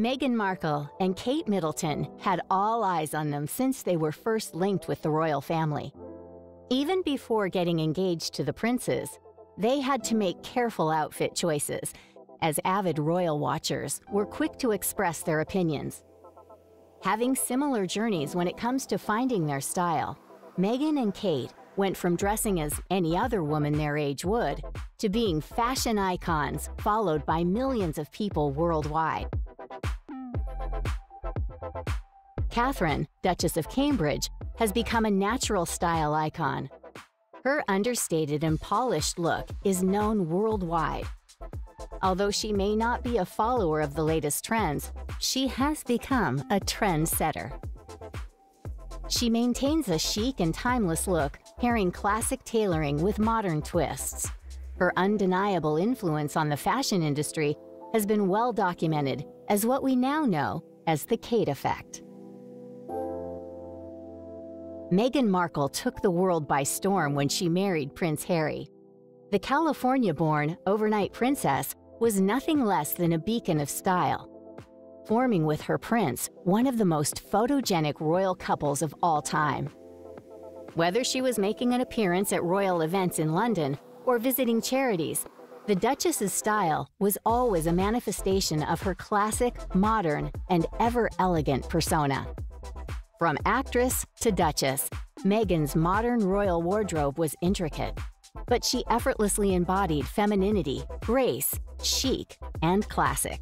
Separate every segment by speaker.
Speaker 1: Meghan Markle and Kate Middleton had all eyes on them since they were first linked with the royal family. Even before getting engaged to the princes, they had to make careful outfit choices, as avid royal watchers were quick to express their opinions. Having similar journeys when it comes to finding their style, Meghan and Kate went from dressing as any other woman their age would to being fashion icons followed by millions of people worldwide. Catherine, Duchess of Cambridge, has become a natural style icon. Her understated and polished look is known worldwide. Although she may not be a follower of the latest trends, she has become a trendsetter. She maintains a chic and timeless look, pairing classic tailoring with modern twists. Her undeniable influence on the fashion industry has been well documented as what we now know as the Kate effect. Meghan Markle took the world by storm when she married Prince Harry. The California-born overnight princess was nothing less than a beacon of style, forming with her prince one of the most photogenic royal couples of all time. Whether she was making an appearance at royal events in London or visiting charities, the Duchess's style was always a manifestation of her classic, modern, and ever-elegant persona. From actress to Duchess, Meghan's modern royal wardrobe was intricate, but she effortlessly embodied femininity, grace, chic, and classic.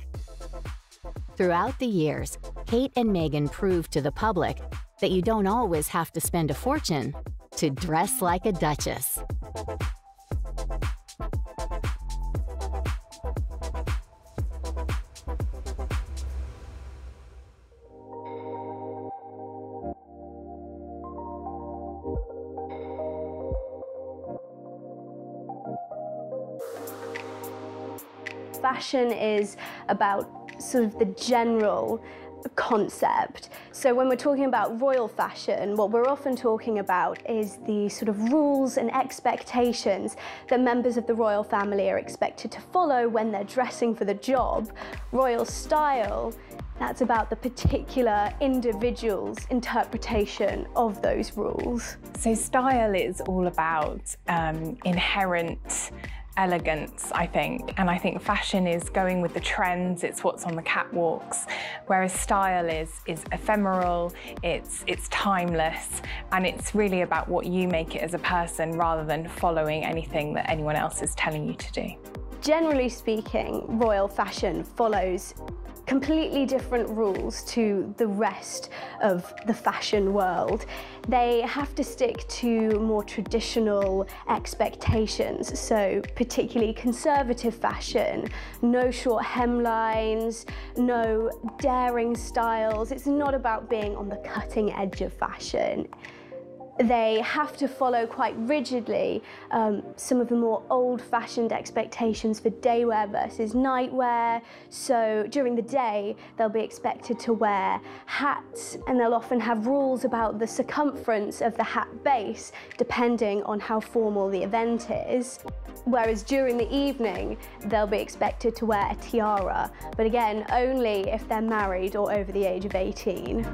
Speaker 1: Throughout the years, Kate and Meghan proved to the public that you don't always have to spend a fortune to dress like a duchess.
Speaker 2: Fashion is about sort of the general concept. So when we're talking about royal fashion, what we're often talking about is the sort of rules and expectations that members of the royal family are expected to follow when they're dressing for the job. Royal style, that's about the particular individual's interpretation of those rules.
Speaker 3: So style is all about inherent elegance, I think, and I think fashion is going with the trends. It's what's on the catwalks, whereas style is ephemeral, it's timeless, and it's really about what you make it as a person rather than following anything that anyone else is telling you to do.
Speaker 2: Generally speaking, royal fashion follows completely different rules to the rest of the fashion world. They have to stick to more traditional expectations, so particularly conservative fashion, no short hemlines, no daring styles. It's not about being on the cutting edge of fashion. They have to follow quite rigidly some of the more old-fashioned expectations for daywear versus nightwear. So during the day, they'll be expected to wear hats, and they'll often have rules about the circumference of the hat base, depending on how formal the event is. Whereas during the evening, they'll be expected to wear a tiara, but again, only if they're married or over the age of 18.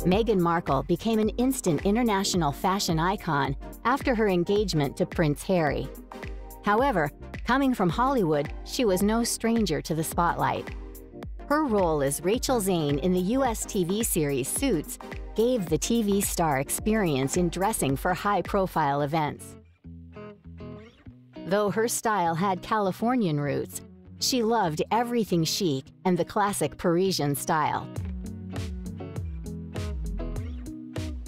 Speaker 1: Meghan Markle became an instant international fashion icon after her engagement to Prince Harry. However, coming from Hollywood, she was no stranger to the spotlight. Her role as Rachel Zane in the US TV series Suits gave the TV star experience in dressing for high-profile events. Though her style had Californian roots, she loved everything chic and the classic Parisian style.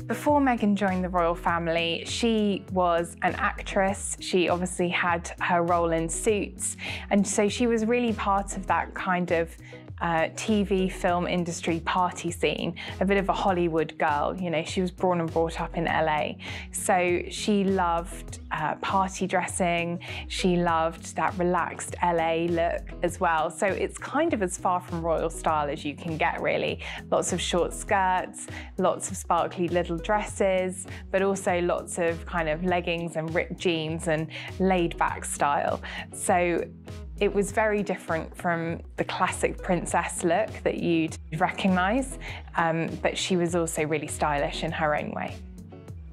Speaker 3: Before Meghan joined the royal family, she was an actress. She obviously had her role in Suits, and so she was really part of that kind of TV, film industry party scene, a bit of a Hollywood girl. You know, she was born and brought up in LA. So she loved party dressing. She loved that relaxed LA look as well. So it's kind of as far from royal style as you can get, really. Lots of short skirts, lots of sparkly little dresses, but also lots of kind of leggings and ripped jeans and laid back style. So it was very different from the classic princess look that you'd recognise, but she was also really stylish in her own way.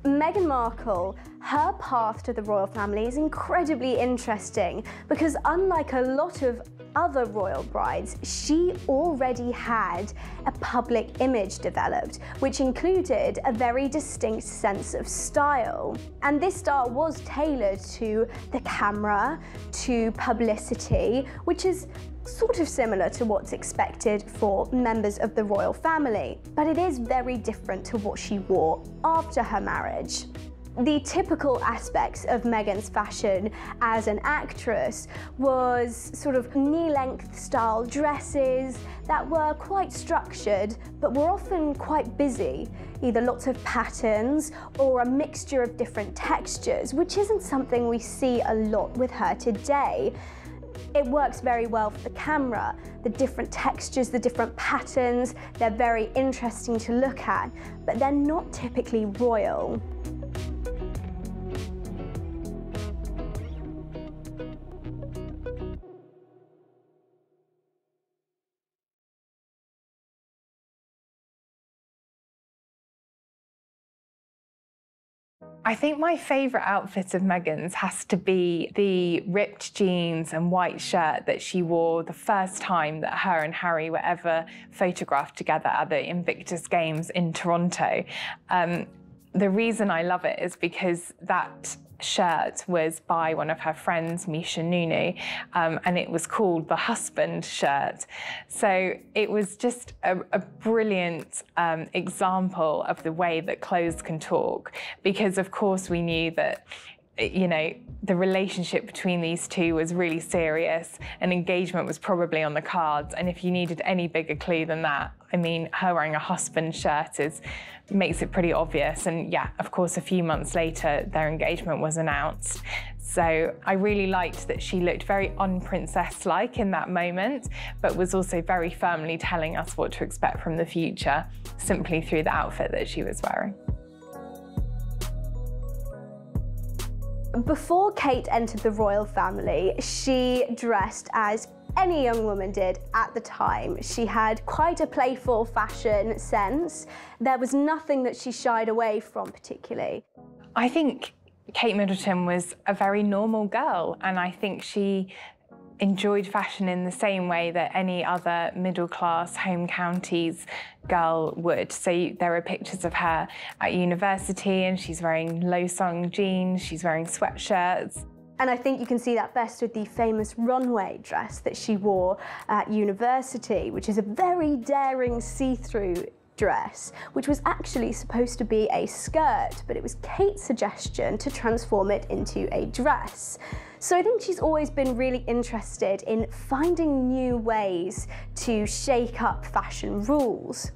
Speaker 2: Meghan Markle, her path to the royal family is incredibly interesting because unlike a lot of other royal brides, she already had a public image developed, which included a very distinct sense of style. And this style was tailored to the camera, to publicity, which is sort of similar to what's expected for members of the royal family, but it is very different to what she wore after her marriage. The typical aspects of Meghan's fashion as an actress was sort of knee-length style dresses that were quite structured, but were often quite busy, either lots of patterns or a mixture of different textures, which isn't something we see a lot with her today. It works very well for the camera. The different textures, the different patterns, they're very interesting to look at, but they're not typically royal.
Speaker 3: I think my favourite outfit of Meghan's has to be the ripped jeans and white shirt that she wore the first time that her and Harry were ever photographed together at the Invictus Games in Toronto. The reason I love it is because that shirt was by one of her friends, Misha Nunu, and it was called the husband shirt. So it was just a brilliant example of the way that clothes can talk, because of course we knew that, you know, the relationship between these two was really serious and engagement was probably on the cards. And if you needed any bigger clue than that, I mean, her wearing a husband shirt makes it pretty obvious. And yeah, of course, a few months later, their engagement was announced. So I really liked that she looked very un-princess-like in that moment, but was also very firmly telling us what to expect from the future, simply through the outfit that she was wearing.
Speaker 2: Before Kate entered the royal family, she dressed as any young woman did at the time. She had quite a playful fashion sense. There was nothing that she shied away from particularly.
Speaker 3: I think Kate Middleton was a very normal girl, and I think she enjoyed fashion in the same way that any other middle-class home counties girl would. So there are pictures of her at university and she's wearing low-song jeans, she's wearing sweatshirts.
Speaker 2: And I think you can see that best with the famous runway dress that she wore at university, which is a very daring see-through dress, which was actually supposed to be a skirt, but it was Kate's suggestion to transform it into a dress. So I think she's always been really interested in finding new ways to shake up fashion rules.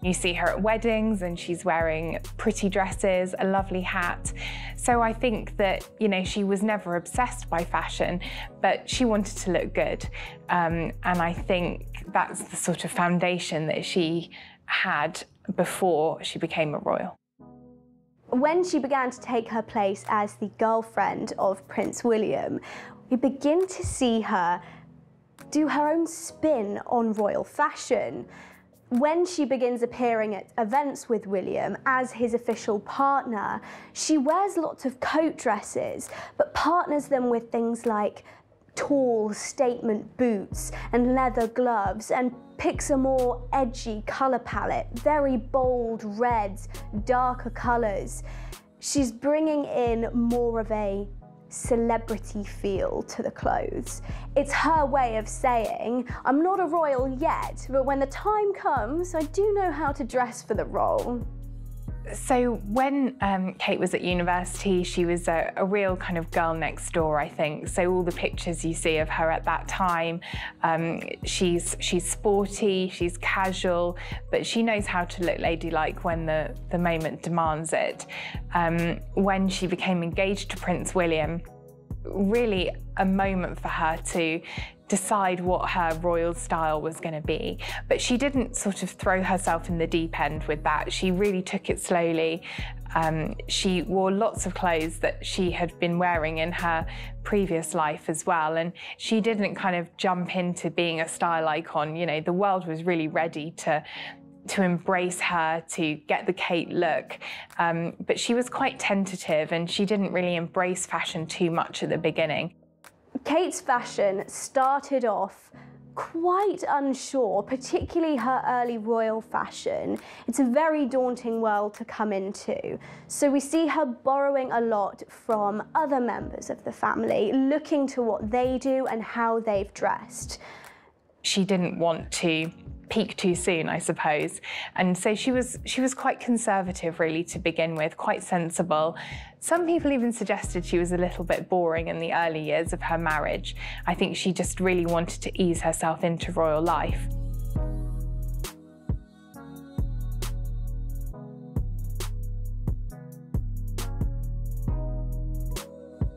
Speaker 3: You see her at weddings and she's wearing pretty dresses, a lovely hat. So I think that, you know, she was never obsessed by fashion, but she wanted to look good. And I think that's the sort of foundation that she had before she became a royal.
Speaker 2: When she began to take her place as the girlfriend of Prince William, we begin to see her do her own spin on royal fashion. When she begins appearing at events with William as his official partner, she wears lots of coat dresses, but partners them with things like tall statement boots and leather gloves, and picks a more edgy colour palette, very bold reds, darker colours. She's bringing in more of a celebrity feel to the clothes. It's her way of saying, I'm not a royal yet, but when the time comes, I do know how to dress for the role.
Speaker 3: So when Kate was at university, she was a real kind of girl next door, I think. So all the pictures you see of her at that time, she's sporty, she's casual, but she knows how to look ladylike when the moment demands it. When she became engaged to Prince William, really a moment for her to decide what her royal style was going to be. But she didn't sort of throw herself in the deep end with that. She really took it slowly. She wore lots of clothes that she had been wearing in her previous life as well. And she didn't kind of jump into being a style icon. You know, the world was really ready to embrace her, to get the Kate look. But she was quite tentative and she didn't really embrace fashion too much at the beginning.
Speaker 2: Kate's fashion started off quite unsure, particularly her early royal fashion. It's a very daunting world to come into. So we see her borrowing a lot from other members of the family, looking to what they do and how they've dressed.
Speaker 3: She didn't want to peak too soon, I suppose. And so she was quite conservative really to begin with, quite sensible. Some people even suggested she was a little bit boring in the early years of her marriage. I think she just really wanted to ease herself into royal life.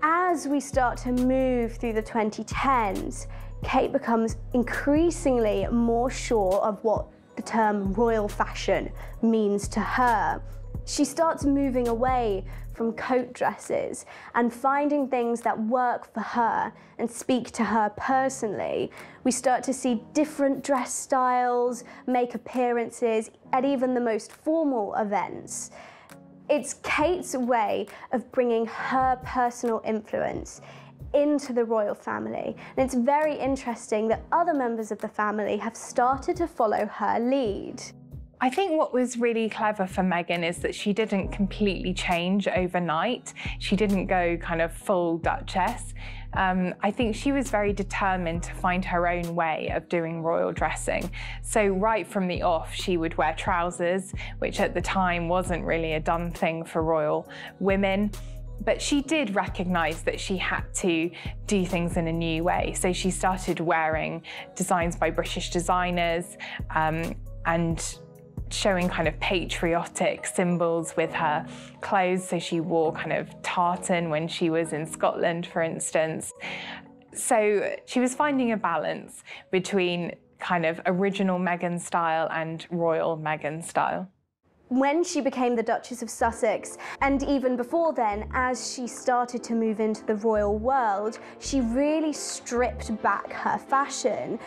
Speaker 2: As we start to move through the 2010s, Kate becomes increasingly more sure of what the term royal fashion means to her. She starts moving away from coat dresses and finding things that work for her and speak to her personally. We start to see different dress styles make appearances at even the most formal events. It's Kate's way of bringing her personal influence into the royal family. And it's very interesting that other members of the family have started to follow her lead.
Speaker 3: I think what was really clever for Meghan is that she didn't completely change overnight. She didn't go kind of full Duchess. I think she was very determined to find her own way of doing royal dressing. So right from the off, she would wear trousers, which at the time wasn't really a done thing for royal women. But she did recognise that she had to do things in a new way. So she started wearing designs by British designers and showing kind of patriotic symbols with her clothes. So she wore kind of tartan when she was in Scotland, for instance. So she was finding a balance between kind of original Meghan style and royal Meghan style.
Speaker 2: When she became the Duchess of Sussex, and even before then, as she started to move into the royal world, she really stripped back her fashion.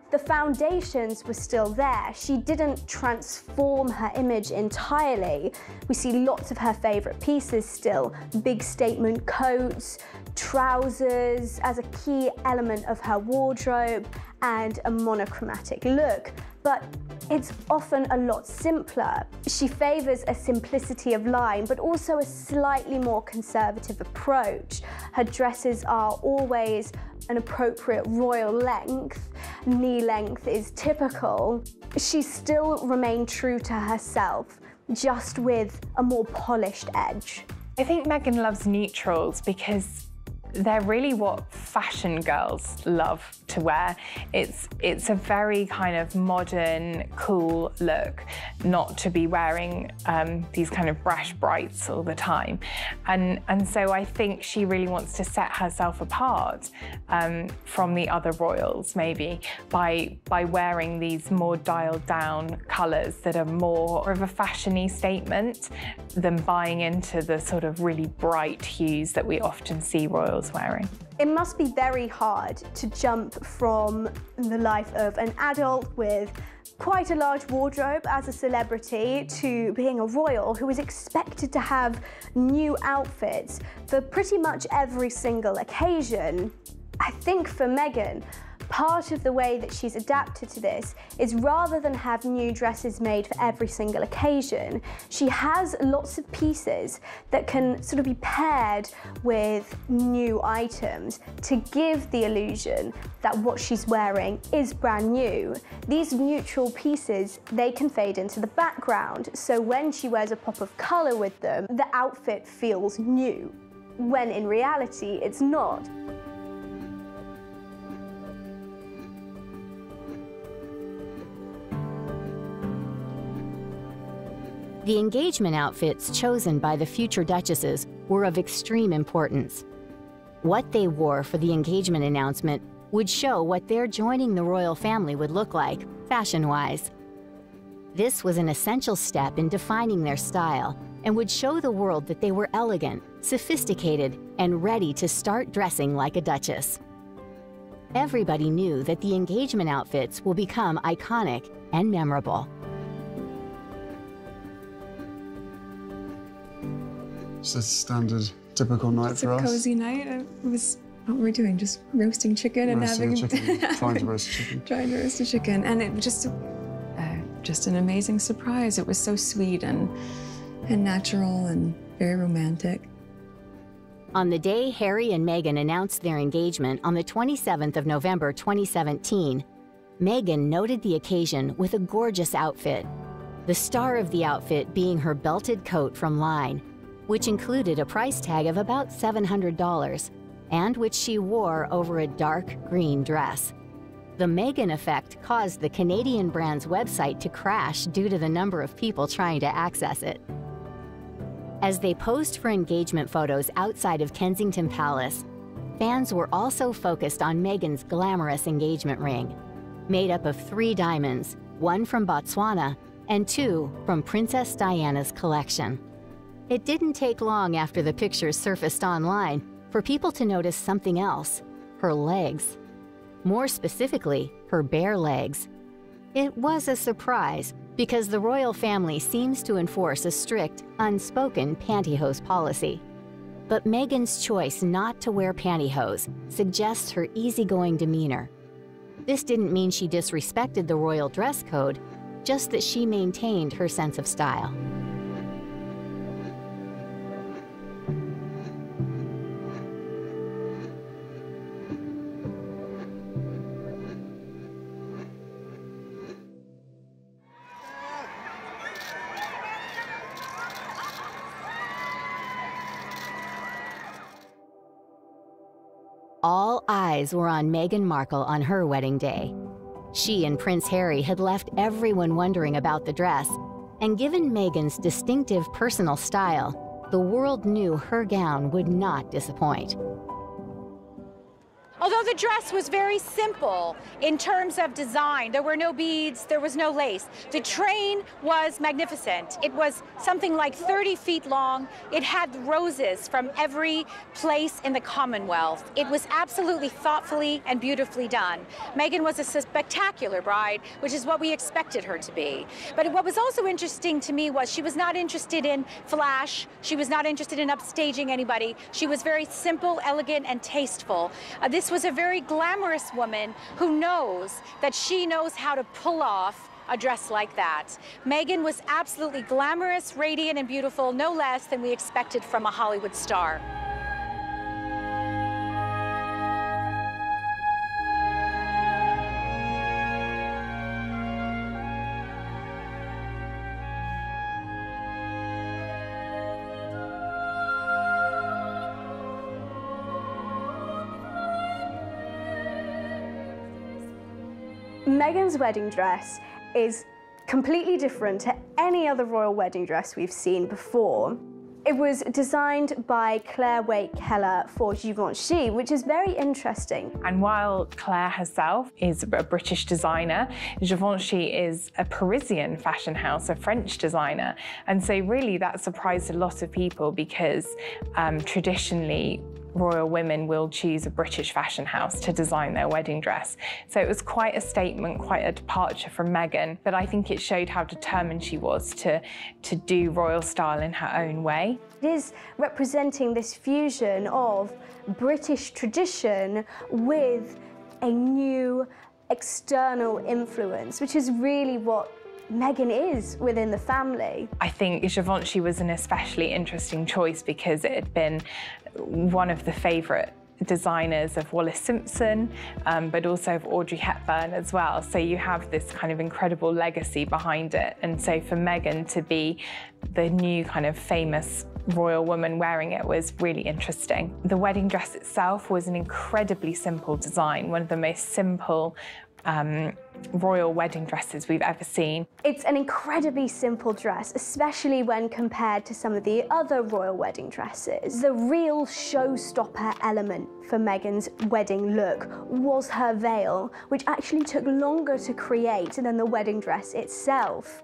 Speaker 2: The foundations were still there. She didn't transform her image entirely. We see lots of her favourite pieces still, big statement coats, trousers as a key element of her wardrobe, and a monochromatic look. But it's often a lot simpler. She favours a simplicity of line, but also a slightly more conservative approach. Her dresses are always an appropriate royal length. Knee length is typical. She still remained true to herself, just with a more polished edge.
Speaker 3: I think Meghan loves neutrals because they're really what fashion girls love to wear. It's a very kind of modern, cool look, not to be wearing these kind of brash brights all the time. And so I think she really wants to set herself apart from the other royals, maybe, by wearing these more dialed down colours that are more of a fashion-y statement than buying into the sort of really bright hues that we often see royals wearing.
Speaker 2: It must be very hard to jump from the life of an adult with quite a large wardrobe as a celebrity to being a royal who is expected to have new outfits for pretty much every single occasion. I think for Meghan, Part of the way that she's adapted to this is, rather than have new dresses made for every single occasion, she has lots of pieces that can sort of be paired with new items to give the illusion that what she's wearing is brand new. These neutral pieces, they can fade into the background, so when she wears a pop of colour with them, the outfit feels new, when in reality it's not.
Speaker 1: The engagement outfits chosen by the future duchesses were of extreme importance. What they wore for the engagement announcement would show what their joining the royal family would look like, fashion-wise. This was an essential step in defining their style and would show the world that they were elegant, sophisticated, and ready to start dressing like a duchess. Everybody knew that the engagement outfits will become iconic and memorable.
Speaker 4: It's a standard, typical night for us.
Speaker 5: It's a cozy night. It was, what were we doing? Just roasting chicken and having...
Speaker 4: Trying to roast chicken.
Speaker 5: Trying to roast a chicken. And it was just an amazing surprise. It was so sweet and natural and very romantic.
Speaker 1: On the day Harry and Meghan announced their engagement on the 27th of November 2017, Meghan noted the occasion with a gorgeous outfit, the star of the outfit being her belted coat from Line, which included a price tag of about $700, and which she wore over a dark green dress. The Meghan effect caused the Canadian brand's website to crash due to the number of people trying to access it. As they posed for engagement photos outside of Kensington Palace, fans were also focused on Meghan's glamorous engagement ring, made up of 3 diamonds, 1 from Botswana and 2 from Princess Diana's collection. It didn't take long after the pictures surfaced online for people to notice something else: her legs. More specifically, her bare legs. It was a surprise because the royal family seems to enforce a strict, unspoken pantyhose policy. But Meghan's choice not to wear pantyhose suggests her easygoing demeanor. This didn't mean she disrespected the royal dress code, just that she maintained her sense of style. All eyes were on Meghan Markle on her wedding day. She and Prince Harry had left everyone wondering about the dress, and given Meghan's distinctive personal style, the world knew her gown would not disappoint.
Speaker 6: Although the dress was very simple in terms of design, there were no beads, there was no lace. The train was magnificent. It was something like 30 feet long. It had roses from every place in the Commonwealth. It was absolutely thoughtfully and beautifully done. Meghan was a spectacular bride, which is what we expected her to be. But what was also interesting to me was she was not interested in flash. She was not interested in upstaging anybody. She was very simple, elegant, and tasteful. This was a very glamorous woman who knows that she knows how to pull off a dress like that. Meghan was absolutely glamorous, radiant, and beautiful, no less than we expected from a Hollywood star.
Speaker 2: Meghan's wedding dress is completely different to any other royal wedding dress we've seen before. It was designed by Claire Wake Keller for Givenchy, which is very interesting.
Speaker 3: And while Claire herself is a British designer, Givenchy is a Parisian fashion house, a French designer. And so really that surprised a lot of people because traditionally, royal women will choose a British fashion house to design their wedding dress. So it was quite a statement, quite a departure from Meghan, but I think it showed how determined she was to do royal style in her own way.
Speaker 2: It is representing this fusion of British tradition with a new external influence, which is really what Meghan is within the family.
Speaker 3: I think Givenchy was an especially interesting choice because it had been one of the favourite designers of Wallis Simpson, but also of Audrey Hepburn as well. So you have this kind of incredible legacy behind it. And so for Meghan to be the new kind of famous royal woman wearing it was really interesting. The wedding dress itself was an incredibly simple design, one of the most simple royal wedding dresses we've ever seen.
Speaker 2: It's an incredibly simple dress, especially when compared to some of the other royal wedding dresses. The real showstopper element for Meghan's wedding look was her veil, which actually took longer to create than the wedding dress itself.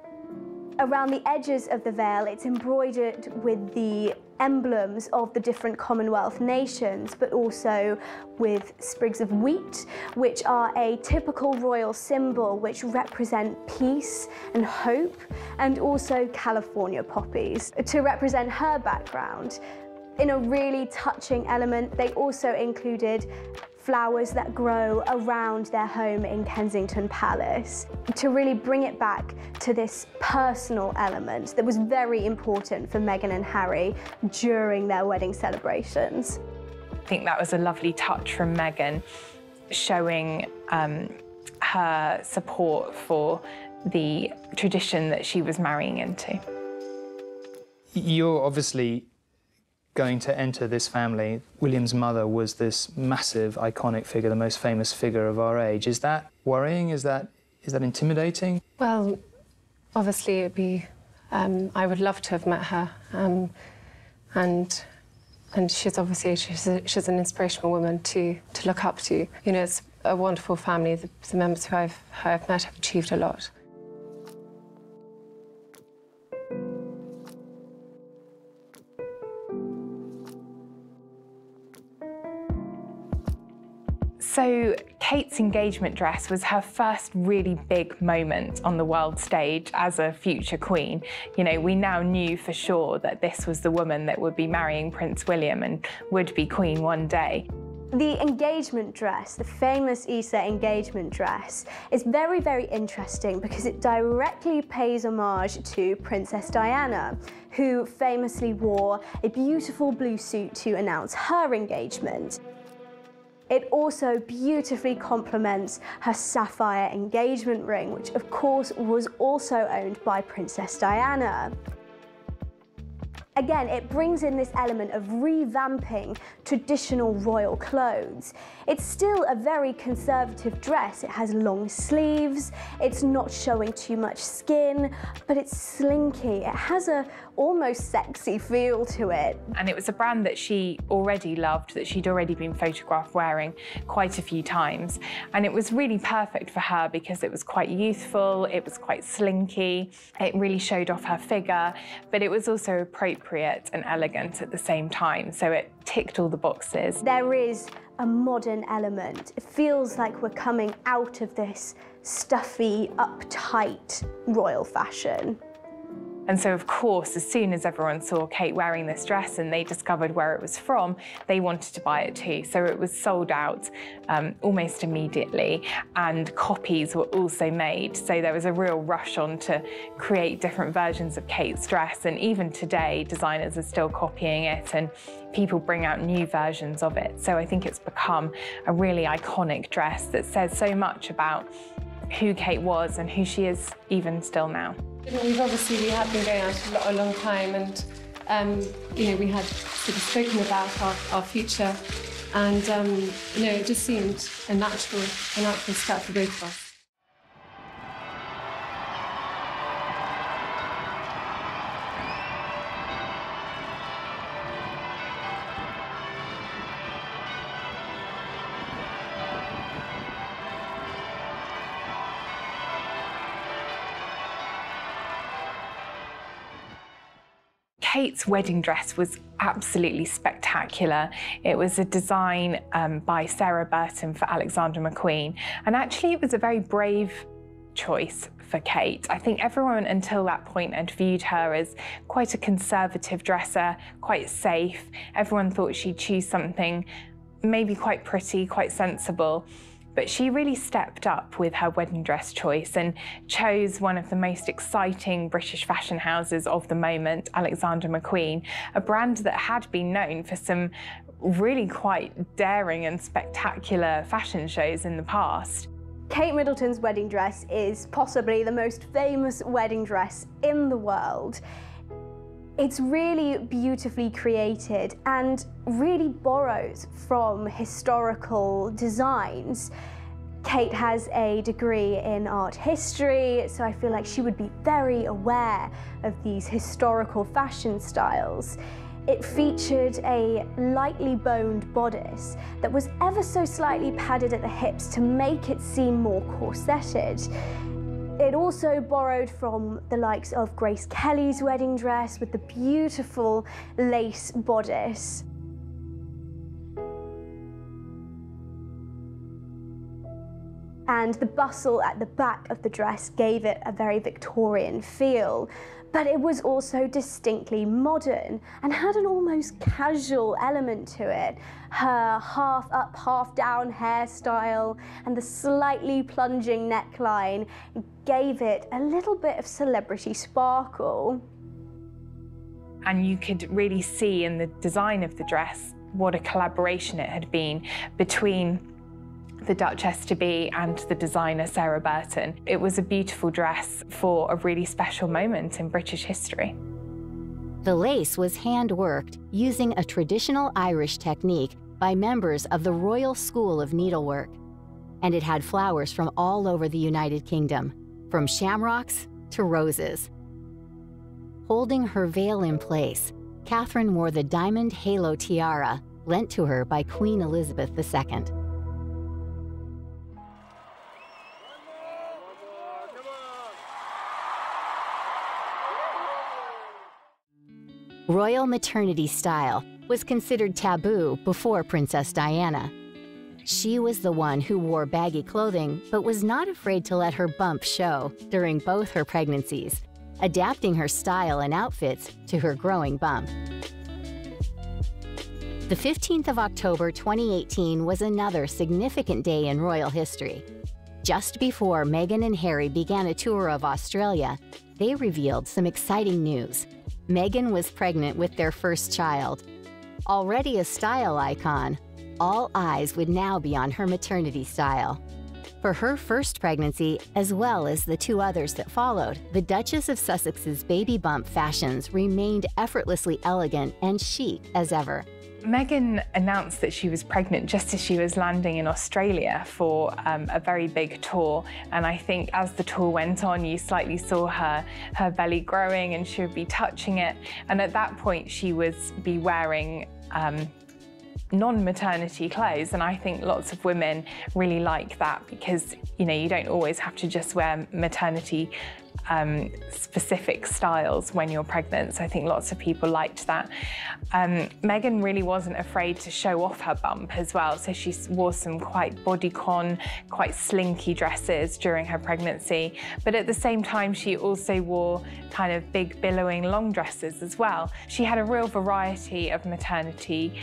Speaker 2: Around the edges of the veil, it's embroidered with the emblems of the different Commonwealth nations, but also with sprigs of wheat, which are a typical royal symbol which represent peace and hope, and also California poppies to represent her background. In a really touching element, they also included flowers that grow around their home in Kensington Palace to really bring it back to this personal element that was very important for Meghan and Harry during their wedding celebrations.
Speaker 3: I think that was a lovely touch from Meghan, showing her support for the tradition that she was marrying into.
Speaker 7: You're obviously going to enter this family. William's mother was this massive, iconic figure, the most famous figure of our age. Is that worrying? Is that intimidating?
Speaker 8: Well, obviously it'd be, I would love to have met her. And she's obviously, she's an inspirational woman to look up to. You know, it's a wonderful family. The members who I've met have achieved a lot.
Speaker 3: So Kate's engagement dress was her first really big moment on the world stage as a future queen. You know, we now knew for sure that this was the woman that would be marrying Prince William and would be queen one day.
Speaker 2: The engagement dress, the famous Issa engagement dress, is very, very interesting because it directly pays homage to Princess Diana, who famously wore a beautiful blue suit to announce her engagement. It also beautifully complements her sapphire engagement ring, which of course was also owned by Princess Diana. Again, it brings in this element of revamping traditional royal clothes. It's still a very conservative dress. It has long sleeves, it's not showing too much skin, but it's slinky. It has a almost sexy feel to it.
Speaker 3: And it was a brand that she already loved, that she'd already been photographed wearing quite a few times. And it was really perfect for her because it was quite youthful, it was quite slinky, it really showed off her figure, but it was also appropriate and elegant at the same time. So it ticked all the boxes.
Speaker 2: There is a modern element. It feels like we're coming out of this stuffy, uptight royal fashion.
Speaker 3: And so, of course, as soon as everyone saw Kate wearing this dress and they discovered where it was from, they wanted to buy it too. So it was sold out almost immediately, and copies were also made. So there was a real rush on to create different versions of Kate's dress. And even today, designers are still copying it and people bring out new versions of it. So I think it's become a really iconic dress that says so much about who Kate was and who she is even still now.
Speaker 8: We have been going out a long time, and you know, we had sort of spoken about our future, and you know, it just seemed a natural step for both of us.
Speaker 3: Kate's wedding dress was absolutely spectacular. It was a design by Sarah Burton for Alexander McQueen, and actually it was a very brave choice for Kate. I think everyone until that point had viewed her as quite a conservative dresser, quite safe. Everyone thought she'd choose something maybe quite pretty, quite sensible. But she really stepped up with her wedding dress choice and chose one of the most exciting British fashion houses of the moment, Alexander McQueen, a brand that had been known for some really quite daring and spectacular fashion shows in the past.
Speaker 2: Kate Middleton's wedding dress is possibly the most famous wedding dress in the world. It's really beautifully created and really borrows from historical designs. Kate has a degree in art history, so I feel like she would be very aware of these historical fashion styles. It featured a lightly boned bodice that was ever so slightly padded at the hips to make it seem more corseted. It also borrowed from the likes of Grace Kelly's wedding dress with the beautiful lace bodice. And the bustle at the back of the dress gave it a very Victorian feel. But it was also distinctly modern and had an almost casual element to it. Her half up, half down hairstyle and the slightly plunging neckline gave it a little bit of celebrity sparkle.
Speaker 3: And you could really see in the design of the dress what a collaboration it had been between the Duchess-to-be and the designer Sarah Burton. It was a beautiful dress for a really special moment in British history.
Speaker 1: The lace was hand-worked using a traditional Irish technique by members of the Royal School of Needlework. And it had flowers from all over the United Kingdom, from shamrocks to roses. Holding her veil in place, Catherine wore the diamond halo tiara lent to her by Queen Elizabeth II. Royal maternity style was considered taboo before Princess Diana. She was the one who wore baggy clothing, but was not afraid to let her bump show during both her pregnancies, adapting her style and outfits to her growing bump. The 15th of October 2018 was another significant day in royal history. Just before Meghan and Harry began a tour of Australia, they revealed some exciting news. Meghan was pregnant with their first child. Already a style icon, all eyes would now be on her maternity style. For her first pregnancy, as well as the two others that followed, the Duchess of Sussex's baby bump fashions remained effortlessly elegant and chic as ever.
Speaker 3: Meghan announced that she was pregnant just as she was landing in Australia for a very big tour, and I think as the tour went on you slightly saw her belly growing and she would be touching it, and at that point she would be wearing non-maternity clothes, and I think lots of women really like that because you don't always have to just wear maternity specific styles when you're pregnant, so I think lots of people liked that. Meghan really wasn't afraid to show off her bump as well, so she wore some quite bodycon, quite slinky dresses during her pregnancy, but at the same time she also wore kind of big billowing long dresses as well. She had a real variety of maternity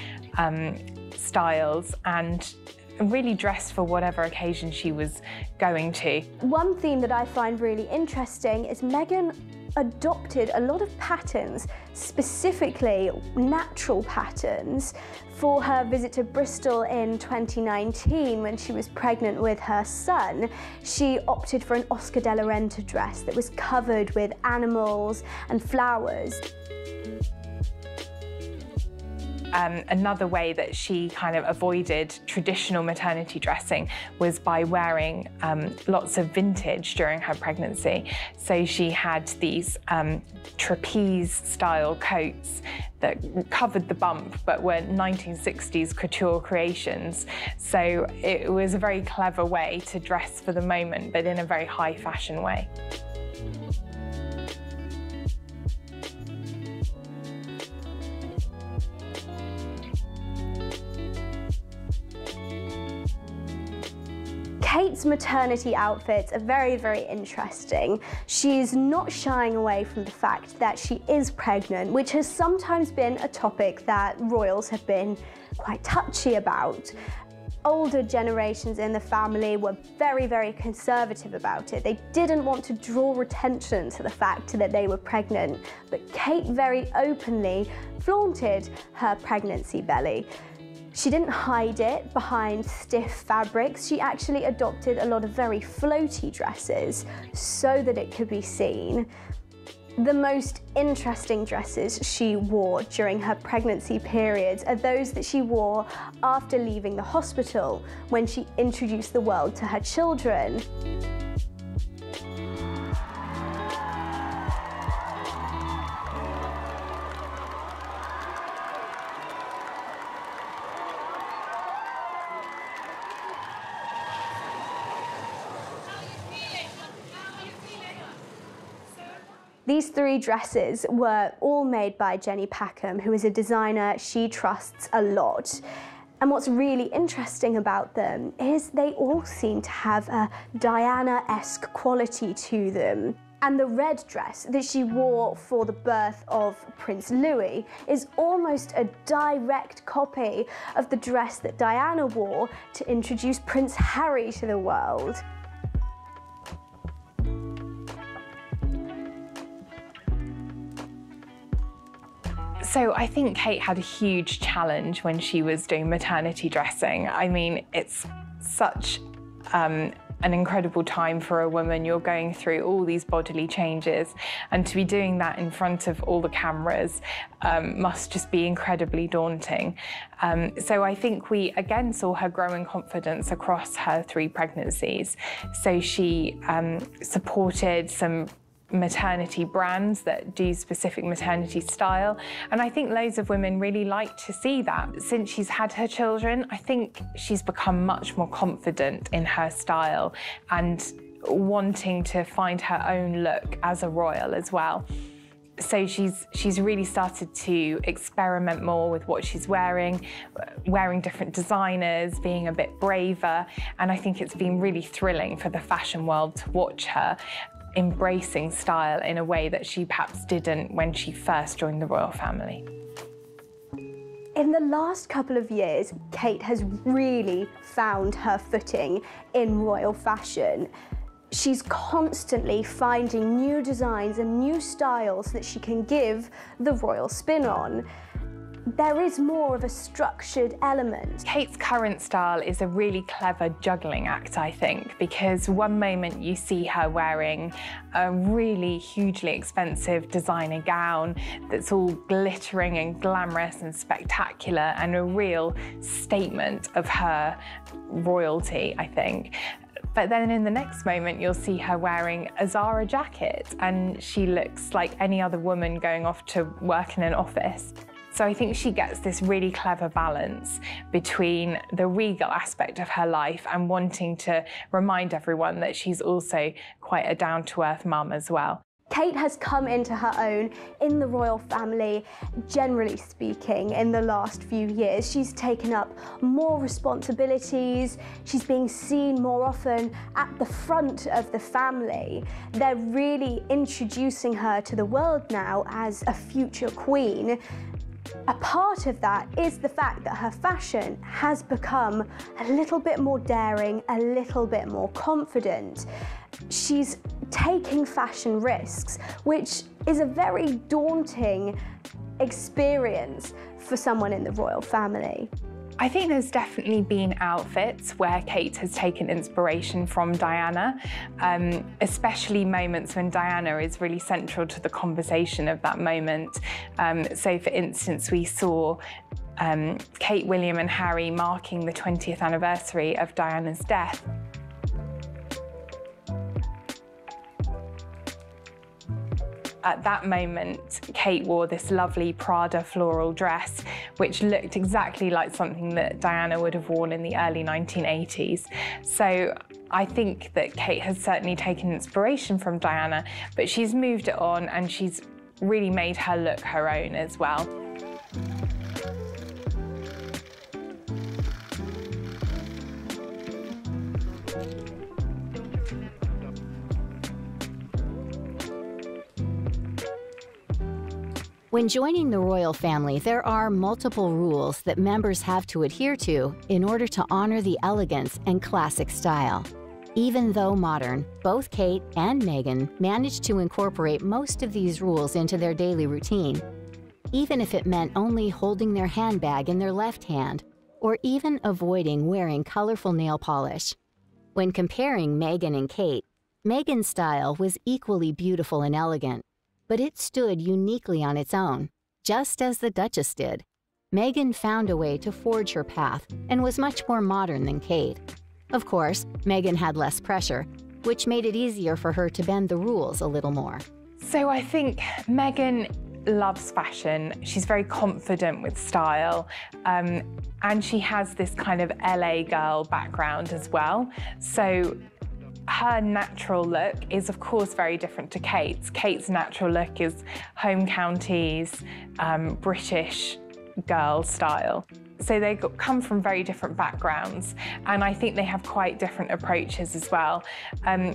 Speaker 3: styles and really dressed for whatever occasion she was going to.
Speaker 2: One theme that I find really interesting is Meghan adopted a lot of patterns, specifically natural patterns, for her visit to Bristol in 2019 when she was pregnant with her son. She opted for an Oscar de la Renta dress that was covered with animals and flowers.
Speaker 3: Another way that she kind of avoided traditional maternity dressing was by wearing lots of vintage during her pregnancy. So she had these trapeze-style coats that covered the bump but were 1960s couture creations. So it was a very clever way to dress for the moment, but in a very high fashion way.
Speaker 2: Kate's maternity outfits are very, very interesting. She's not shying away from the fact that she is pregnant, which has sometimes been a topic that royals have been quite touchy about. older generations in the family were very, very conservative about it. They didn't want to draw attention to the fact that they were pregnant, but Kate very openly flaunted her pregnancy belly. She didn't hide it behind stiff fabrics. She actually adopted a lot of very floaty dresses so that it could be seen. The most interesting dresses she wore during her pregnancy periods are those that she wore after leaving the hospital, when she introduced the world to her children. These 3 dresses were all made by Jenny Packham, who is a designer she trusts a lot. And what's really interesting about them is they all seem to have a Diana-esque quality to them. And the red dress that she wore for the birth of Prince Louis is almost a direct copy of the dress that Diana wore to introduce Prince Harry to the world.
Speaker 3: So I think Kate had a huge challenge when she was doing maternity dressing. I mean, it's such an incredible time for a woman. You're going through all these bodily changes, and to be doing that in front of all the cameras must just be incredibly daunting. So I think we again saw her growing confidence across her 3 pregnancies. So she supported some maternity brands that do specific maternity style, and I think loads of women really like to see that. Since she's had her children, I think she's become much more confident in her style and wanting to find her own look as a royal as well. So she's really started to experiment more with what she's wearing different designers, being a bit braver, and I think it's been really thrilling for the fashion world to watch her embracing style in a way that she perhaps didn't when she first joined the royal family.
Speaker 2: In the last couple of years, Kate has really found her footing in royal fashion. She's constantly finding new designs and new styles that she can give the royal spin on. There is more of a structured element.
Speaker 3: Kate's current style is a really clever juggling act, I think, because one moment you see her wearing a really hugely expensive designer gown that's all glittering and glamorous and spectacular and a real statement of her royalty, I think. But then in the next moment, you'll see her wearing a Zara jacket and she looks like any other woman going off to work in an office. So I think she gets this really clever balance between the regal aspect of her life and wanting to remind everyone that she's also quite a down-to-earth mum as well.
Speaker 2: Kate has come into her own in the royal family, generally speaking, in the last few years. She's taken up more responsibilities, she's being seen more often at the front of the family. They're really introducing her to the world now as a future queen. A part of that is the fact that her fashion has become a little bit more daring, a little bit more confident. She's taking fashion risks, which is a very daunting experience for someone in the royal family.
Speaker 3: I think there's definitely been outfits where Kate has taken inspiration from Diana, especially moments when Diana is really central to the conversation of that moment. So for instance, we saw Kate, William and Harry marking the 20th anniversary of Diana's death. At that moment, Kate wore this lovely Prada floral dress, which looked exactly like something that Diana would have worn in the early 1980s. So I think that Kate has certainly taken inspiration from Diana, but she's moved it on and she's really made her look her own as well.
Speaker 1: When joining the royal family, there are multiple rules that members have to adhere to in order to honor the elegance and classic style. Even though modern, both Kate and Meghan managed to incorporate most of these rules into their daily routine, even if it meant only holding their handbag in their left hand or even avoiding wearing colorful nail polish. When comparing Meghan and Kate, Meghan's style was equally beautiful and elegant, but it stood uniquely on its own, just as the Duchess did. Meghan found a way to forge her path and was much more modern than Kate. Of course, Meghan had less pressure, which made it easier for her to bend the rules a little more.
Speaker 3: So I think Meghan loves fashion. She's very confident with style, and she has this kind of LA girl background as well. So her natural look is, of course, very different to Kate's. Kate's natural look is home counties, British girl style. So they come from very different backgrounds, and I think they have quite different approaches as well,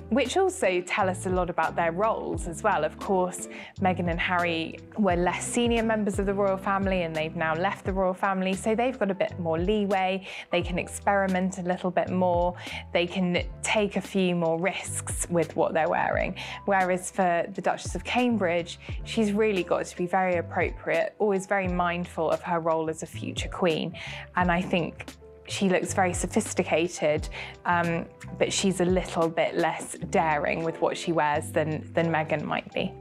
Speaker 3: which also tell us a lot about their roles as well. Of course, Meghan and Harry were less senior members of the royal family, and they've now left the royal family, so they've got a bit more leeway. They can experiment a little bit more. They can take a few more risks with what they're wearing. Whereas for the Duchess of Cambridge, she's really got to be very appropriate, always very mindful of her role as a future queen. And I think she looks very sophisticated, but she's a little bit less daring with what she wears than Meghan might be.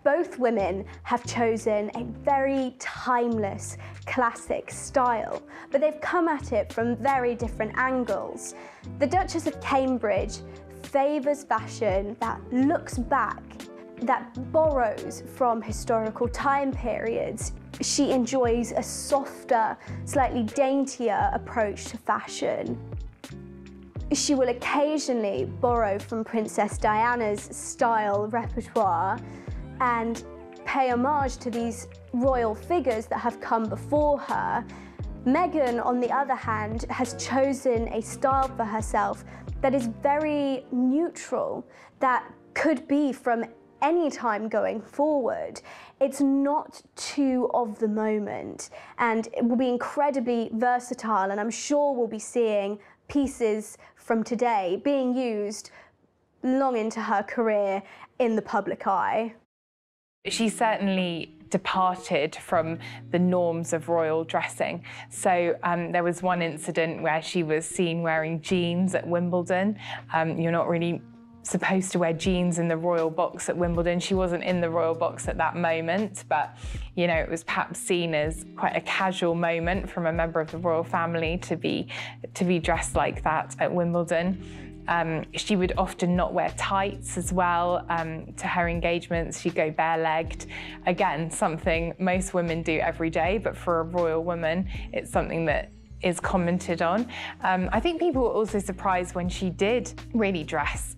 Speaker 2: Both women have chosen a very timeless, classic style, but they've come at it from very different angles. The Duchess of Cambridge favours fashion that looks back, that borrows from historical time periods. She enjoys a softer, slightly daintier approach to fashion. She will occasionally borrow from Princess Diana's style repertoire and pay homage to these royal figures that have come before her. Meghan, on the other hand, has chosen a style for herself that is very neutral, that could be from any time going forward. It's not too of the moment, and it will be incredibly versatile, and I'm sure we'll be seeing pieces from today being used long into her career in the public eye.
Speaker 3: She certainly departed from the norms of royal dressing. So there was one incident where she was seen wearing jeans at Wimbledon. You're not really supposed to wear jeans in the royal box at Wimbledon. She wasn't in the royal box at that moment, but you know, it was perhaps seen as quite a casual moment from a member of the royal family to be dressed like that at Wimbledon. She would often not wear tights as well to her engagements. She'd go bare-legged. Again, something most women do every day, but for a royal woman, it's something that is commented on. I think people were also surprised when she did really dress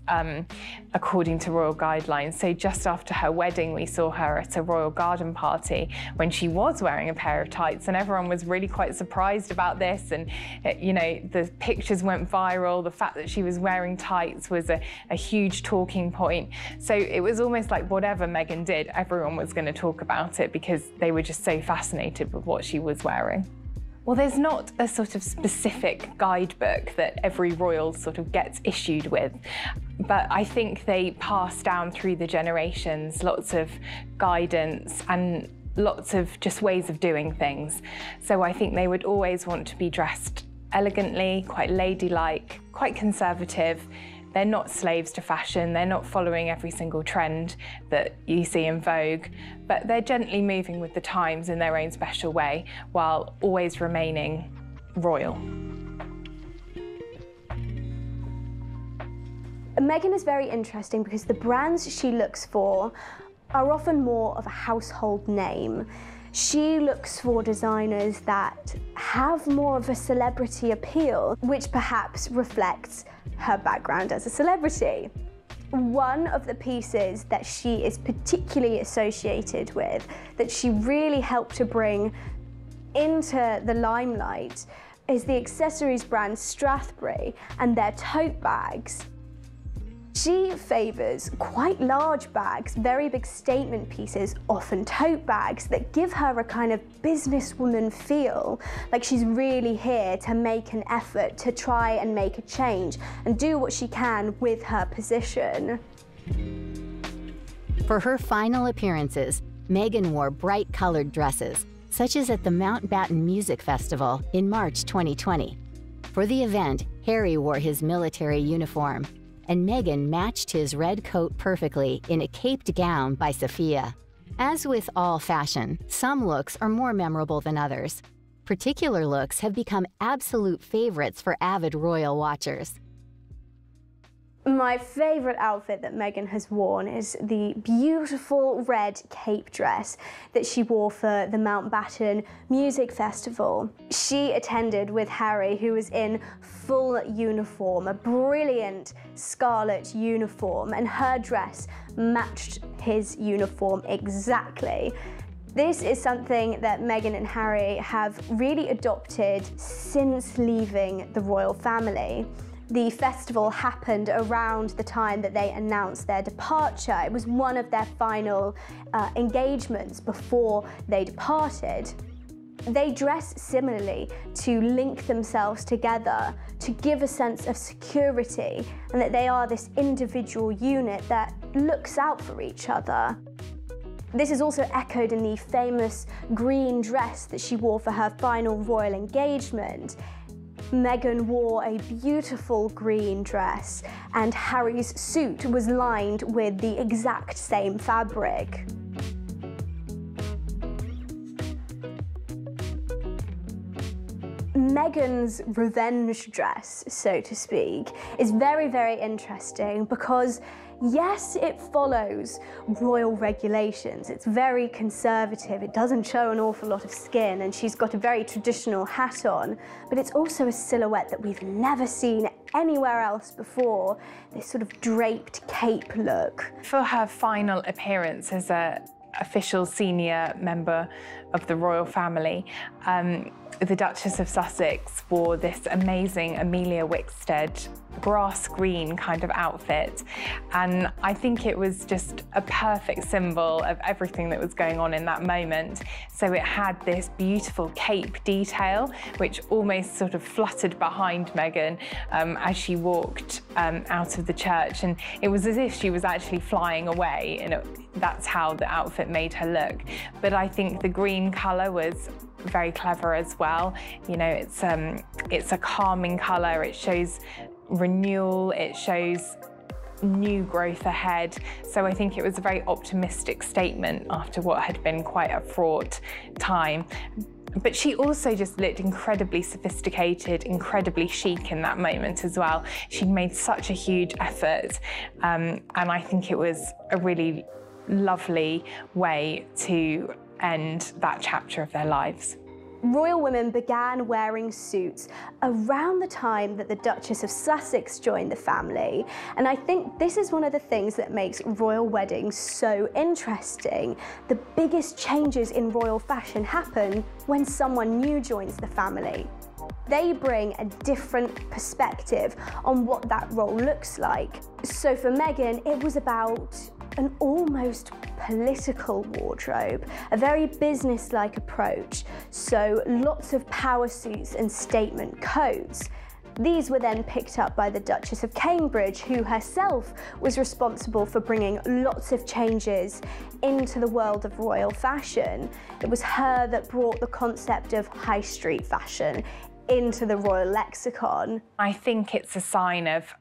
Speaker 3: according to royal guidelines. So just after her wedding, we saw her at a royal garden party when she was wearing a pair of tights, and everyone was really quite surprised about this. And you know, the pictures went viral. The fact that she was wearing tights was a huge talking point. So it was almost like whatever Meghan did, everyone was going to talk about it because they were just so fascinated with what she was wearing. Well, there's not a sort of specific guidebook that every royal sort of gets issued with, but I think they pass down through the generations lots of guidance and lots of just ways of doing things. So I think they would always want to be dressed elegantly, quite ladylike, quite conservative. They're not slaves to fashion, they're not following every single trend that you see in Vogue, but they're gently moving with the times in their own special way, while always remaining royal.
Speaker 2: Meghan is very interesting because the brands she looks for are often more of a household name. She looks for designers that have more of a celebrity appeal, which perhaps reflects her background as a celebrity. One of the pieces that she is particularly associated with, that she really helped to bring into the limelight, is the accessories brand Strathbury and their tote bags. She favours quite large bags, very big statement pieces, often tote bags, that give her a kind of businesswoman feel, like she's really here to make an effort to try and make a change and do what she can with her position.
Speaker 1: For her final appearances, Meghan wore bright-coloured dresses, such as at the Mountbatten Music Festival in March 2020. For the event, Harry wore his military uniform, and Meghan matched his red coat perfectly in a caped gown by Sophia. As with all fashion, some looks are more memorable than others. Particular looks have become absolute favorites for avid royal watchers.
Speaker 2: My favourite outfit that Meghan has worn is the beautiful red cape dress that she wore for the Mountbatten Music Festival. She attended with Harry, who was in full uniform, a brilliant scarlet uniform, and her dress matched his uniform exactly. This is something that Meghan and Harry have really adopted since leaving the royal family. The festival happened around the time that they announced their departure. It was one of their final engagements before they departed. They dress similarly to link themselves together, to give a sense of security, and that they are this individual unit that looks out for each other. This is also echoed in the famous green dress that she wore for her final royal engagement. Meghan wore a beautiful green dress, and Harry's suit was lined with the exact same fabric. Meghan's revenge dress, so to speak, is very, very interesting because yes, it follows royal regulations. It's very conservative. It doesn't show an awful lot of skin, and she's got a very traditional hat on, but it's also a silhouette that we've never seen anywhere else before, this sort of draped cape look.
Speaker 3: For her final appearance as an official senior member of the royal family, the Duchess of Sussex wore this amazing Amelia Wickstead grass green kind of outfit, and I think it was just a perfect symbol of everything that was going on in that moment. So it had this beautiful cape detail which almost sort of fluttered behind Meghan as she walked out of the church, and it was as if she was actually flying away, and that's how the outfit made her look. But I think the green colour was very clever as well. You know, it's a calming colour. It shows renewal, it shows new growth ahead. So I think it was a very optimistic statement after what had been quite a fraught time. But she also just looked incredibly sophisticated, incredibly chic in that moment as well. She'd made such a huge effort, and I think it was a really lovely way to end that chapter of their lives.
Speaker 2: Royal women began wearing suits around the time that the Duchess of Sussex joined the family, and I think this is one of the things that makes royal weddings so interesting. The biggest changes in royal fashion happen when someone new joins the family. They bring a different perspective on what that role looks like. So for Meghan, it was about an almost political wardrobe, a very business-like approach, so lots of power suits and statement coats. These were then picked up by the Duchess of Cambridge, who herself was responsible for bringing lots of changes into the world of royal fashion. It was her that brought the concept of high street fashion into the royal lexicon.
Speaker 3: I think it's a sign of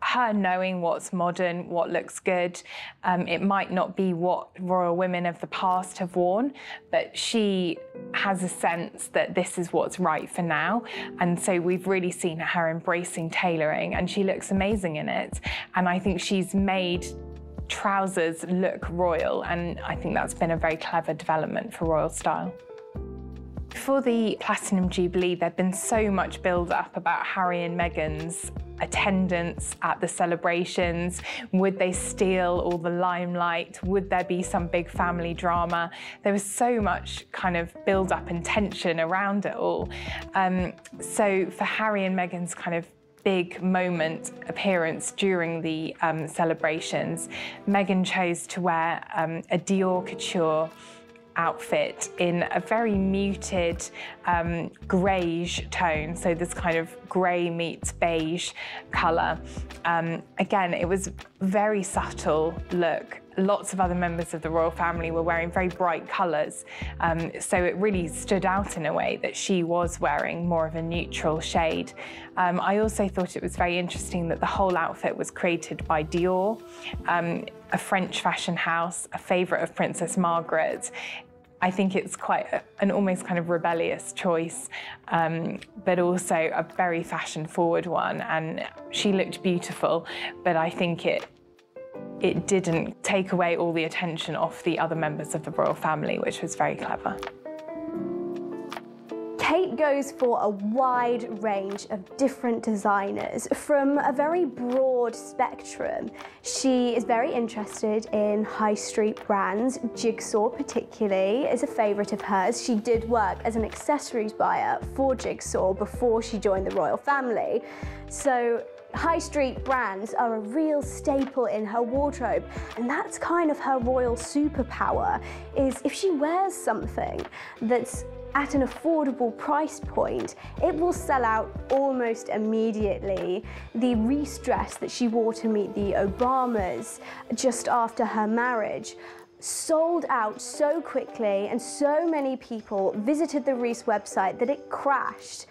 Speaker 3: her knowing what's modern, what looks good. It might not be what royal women of the past have worn, but she has a sense that this is what's right for now. And so we've really seen her embracing tailoring, and she looks amazing in it. And I think she's made trousers look royal, and I think that's been a very clever development for royal style. For the Platinum Jubilee, there'd been so much build-up about Harry and Meghan's attendance at the celebrations. Would they steal all the limelight? Would there be some big family drama? There was so much kind of build-up and tension around it all. So for Harry and Meghan's kind of big moment appearance during the celebrations. Meghan chose to wear a Dior couture outfit in a very muted greige tone, so this kind of grey meets beige colour. Again, it was a very subtle look. Lots of other members of the royal family were wearing very bright colours, so it really stood out in a way that she was wearing more of a neutral shade. I also thought it was very interesting that the whole outfit was created by Dior, a French fashion house, a favourite of Princess Margaret. I think it's quite an almost kind of rebellious choice, but also a very fashion-forward one, and she looked beautiful, but I think it didn't take away all the attention off the other members of the royal family, which was very clever.
Speaker 2: Kate goes for a wide range of different designers from a very broad spectrum. She is very interested in high street brands. Jigsaw particularly is a favourite of hers. She did work as an accessories buyer for Jigsaw before she joined the royal family. So high street brands are a real staple in her wardrobe, and that's kind of her royal superpower, is if she wears something that's at an affordable price point, it will sell out almost immediately. The Reese dress that she wore to meet the Obamas just after her marriage sold out so quickly, and so many people visited the Reese website that it crashed.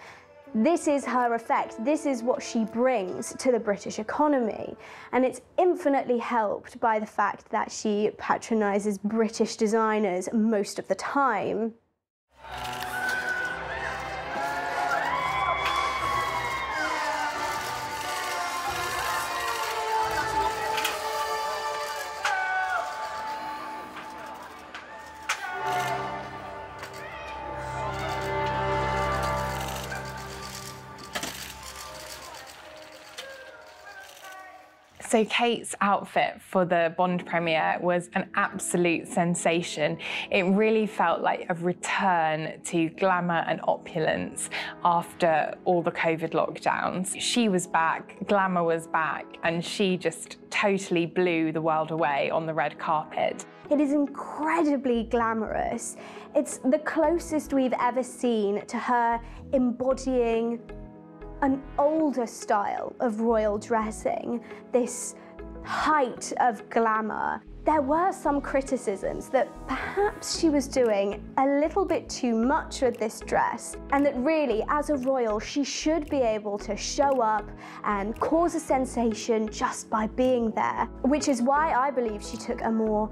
Speaker 2: This is her effect. This is what she brings to the British economy. And it's infinitely helped by the fact that she patronises British designers most of the time.
Speaker 3: So Kate's outfit for the Bond premiere was an absolute sensation. It really felt like a return to glamour and opulence after all the COVID lockdowns. She was back, glamour was back, and she just totally blew the world away on the red carpet.
Speaker 2: It is incredibly glamorous. It's the closest we've ever seen to her embodying an older style of royal dressing, this height of glamour. There were some criticisms that perhaps she was doing a little bit too much with this dress, and that really, as a royal, she should be able to show up and cause a sensation just by being there, which is why I believe she took a more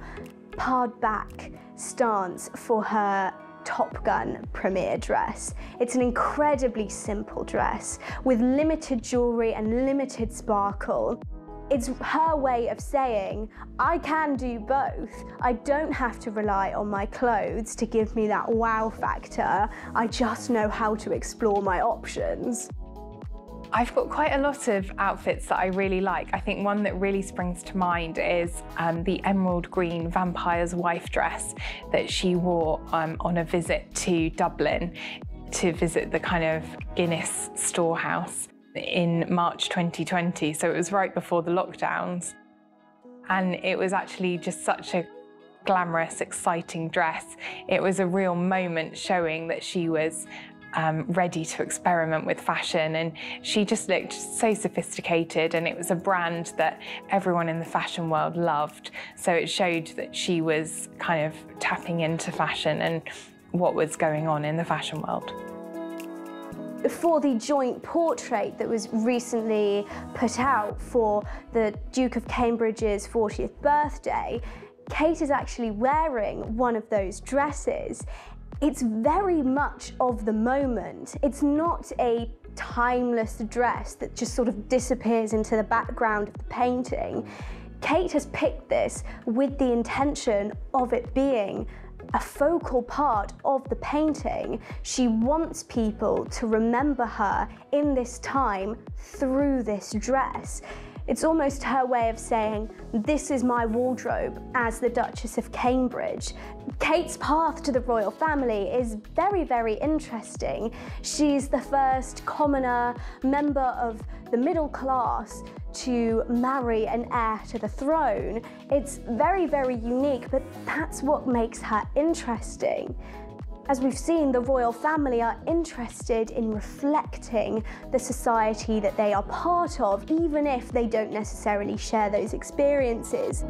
Speaker 2: pared back stance for her Top Gun premiere dress. It's an incredibly simple dress with limited jewellery and limited sparkle. It's her way of saying, I can do both. I don't have to rely on my clothes to give me that wow factor. I just know how to explore my options.
Speaker 3: I've got quite a lot of outfits that I really like. I think one that really springs to mind is the emerald green vampire's wife dress that she wore on a visit to Dublin to visit the kind of Guinness storehouse in March 2020. So it was right before the lockdowns. And it was actually just such a glamorous, exciting dress. It was a real moment showing that she was ready to experiment with fashion, and she just looked so sophisticated, and it was a brand that everyone in the fashion world loved. So it showed that she was kind of tapping into fashion and what was going on in the fashion world.
Speaker 2: For the joint portrait that was recently put out for the Duke of Cambridge's 40th birthday, Kate is actually wearing one of those dresses. It's very much of the moment. It's not a timeless dress that just sort of disappears into the background of the painting. Kate has picked this with the intention of it being a focal part of the painting. She wants people to remember her in this time through this dress. It's almost her way of saying, this is my wardrobe as the Duchess of Cambridge. Kate's path to the royal family is very, very interesting. She's the first commoner member of the middle class to marry an heir to the throne. It's very, very unique, but that's what makes her interesting. As we've seen, the royal family are interested in reflecting the society that they are part of, even if they don't necessarily share those experiences.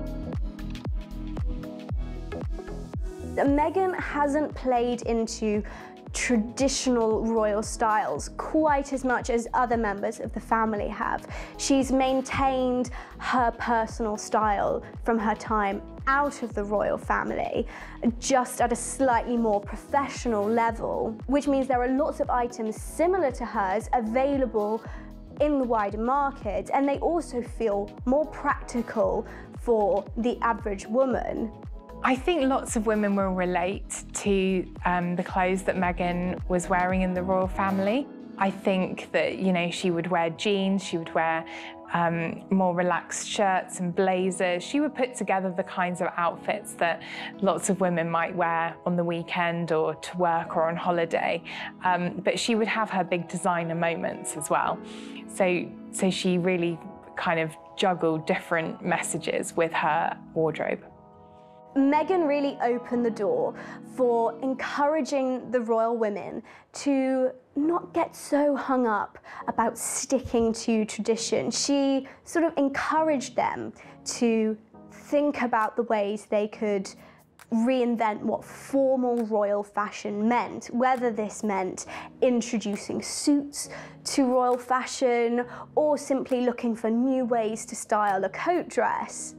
Speaker 2: Meghan hasn't played into traditional royal styles quite as much as other members of the family have. She's maintained her personal style from her time out of the royal family, just at a slightly more professional level, which means there are lots of items similar to hers available in the wider market, and they also feel more practical for the average woman.
Speaker 3: I think lots of women will relate to the clothes that Meghan was wearing in the royal family. I think that, you know, she would wear jeans, she would wear more relaxed shirts and blazers. She would put together the kinds of outfits that lots of women might wear on the weekend or to work or on holiday. But she would have her big designer moments as well. So she really kind of juggled different messages with her wardrobe.
Speaker 2: Meghan really opened the door for encouraging the royal women to not get so hung up about sticking to tradition. She sort of encouraged them to think about the ways they could reinvent what formal royal fashion meant, whether this meant introducing suits to royal fashion or simply looking for new ways to style a coat dress.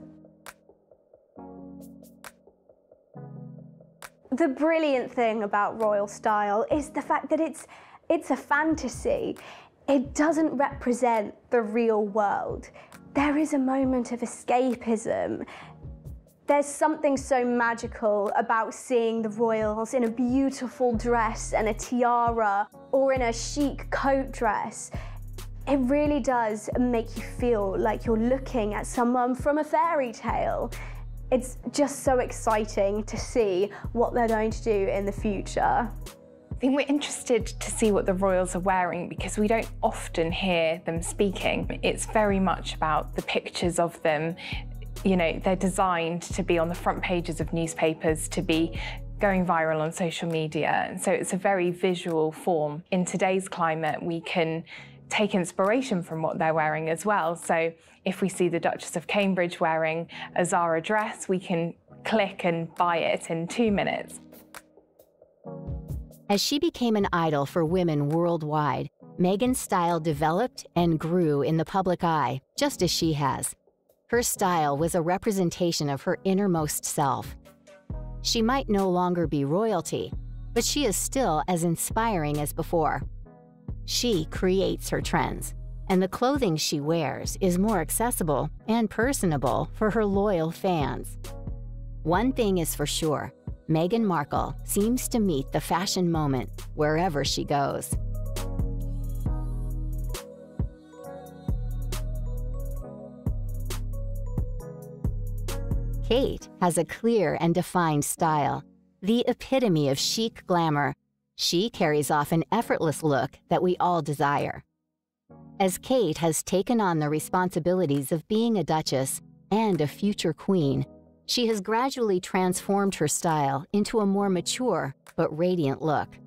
Speaker 2: The brilliant thing about royal style is the fact that it's a fantasy. It doesn't represent the real world. There is a moment of escapism. There's something so magical about seeing the royals in a beautiful dress and a tiara or in a chic coat dress. It really does make you feel like you're looking at someone from a fairy tale. It's just so exciting to see what they're going to do in the future.
Speaker 3: I think we're interested to see what the royals are wearing because we don't often hear them speaking. It's very much about the pictures of them. You know, they're designed to be on the front pages of newspapers, to be going viral on social media. And so it's a very visual form. In today's climate, we can take inspiration from what they're wearing as well. So if we see the Duchess of Cambridge wearing a Zara dress, we can click and buy it in 2 minutes.
Speaker 1: As she became an idol for women worldwide, Meghan's style developed and grew in the public eye, just as she has. Her style was a representation of her innermost self. She might no longer be royalty, but she is still as inspiring as before. She creates her trends, and the clothing she wears is more accessible and personable for her loyal fans. One thing is for sure, Meghan Markle seems to meet the fashion moment wherever she goes. Kate has a clear and defined style, the epitome of chic glamour. She carries off an effortless look that we all desire. As Kate has taken on the responsibilities of being a duchess and a future queen, she has gradually transformed her style into a more mature but radiant look.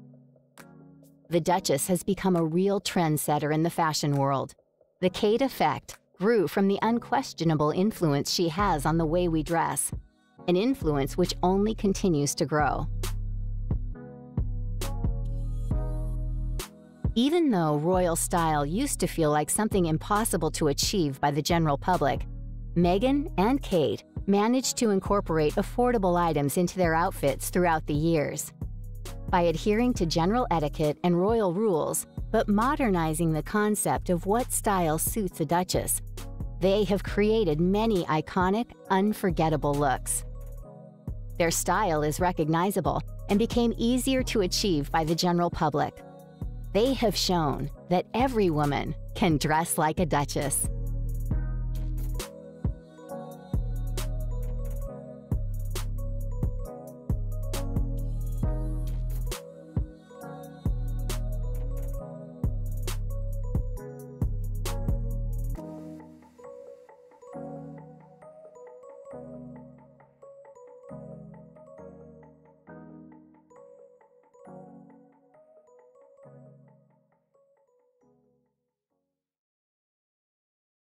Speaker 1: The Duchess has become a real trendsetter in the fashion world. The Kate effect grew from the unquestionable influence she has on the way we dress, an influence which only continues to grow. Even though royal style used to feel like something impossible to achieve by the general public, Meghan and Kate managed to incorporate affordable items into their outfits throughout the years. By adhering to general etiquette and royal rules, but modernizing the concept of what style suits a duchess, they have created many iconic, unforgettable looks. Their style is recognizable and became easier to achieve by the general public. They have shown that every woman can dress like a duchess.